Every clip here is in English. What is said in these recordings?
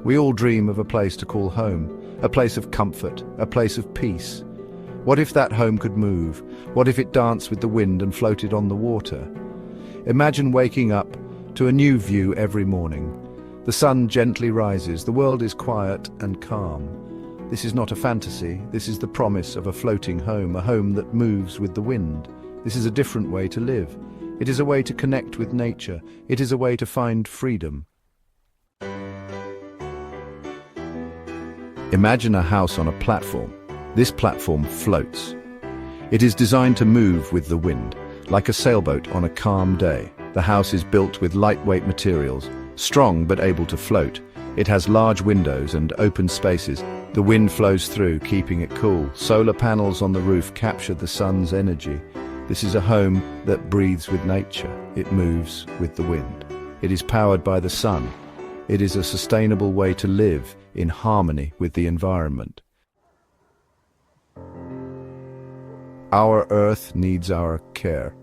We all dream of a place to call home, a place of comfort, a place of peace. What if that home could move? What if it danced with the wind and floated on the water? Imagine waking up to a new view every morning. The sun gently rises, the world is quiet and calm. This is not a fantasy, this is the promise of a floating home, a home that moves with the wind. This is a different way to live. It is a way to connect with nature. It is a way to find freedom. Imagine a house on a platform. This platform floats. It is designed to move with the wind, like a sailboat on a calm day. The house is built with lightweight materials, strong but able to float. It has large windows and open spaces. The wind flows through, keeping it cool. Solar panels on the roof capture the sun's energy. This is a home that breathes with nature. It moves with the wind. It is powered by the sun. It is a sustainable way to live in harmony with the environment. Our Earth needs our care.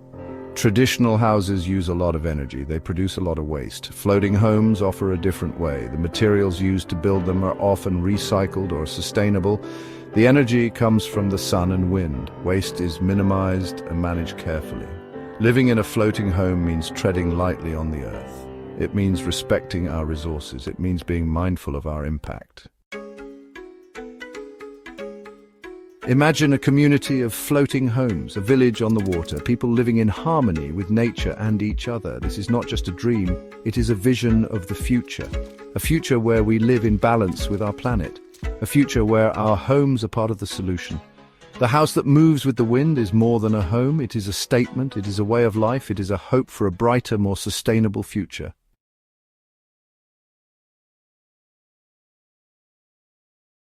Traditional houses use a lot of energy. They produce a lot of waste. Floating homes offer a different way. The materials used to build them are often recycled or sustainable. The energy comes from the sun and wind. Waste is minimized and managed carefully. Living in a floating home means treading lightly on the earth. It means respecting our resources. It means being mindful of our impact. Imagine a community of floating homes, a village on the water, people living in harmony with nature and each other. This is not just a dream, it is a vision of the future. A future where we live in balance with our planet. A future where our homes are part of the solution. The house that moves with the wind is more than a home. It is a statement, it is a way of life, it is a hope for a brighter, more sustainable future.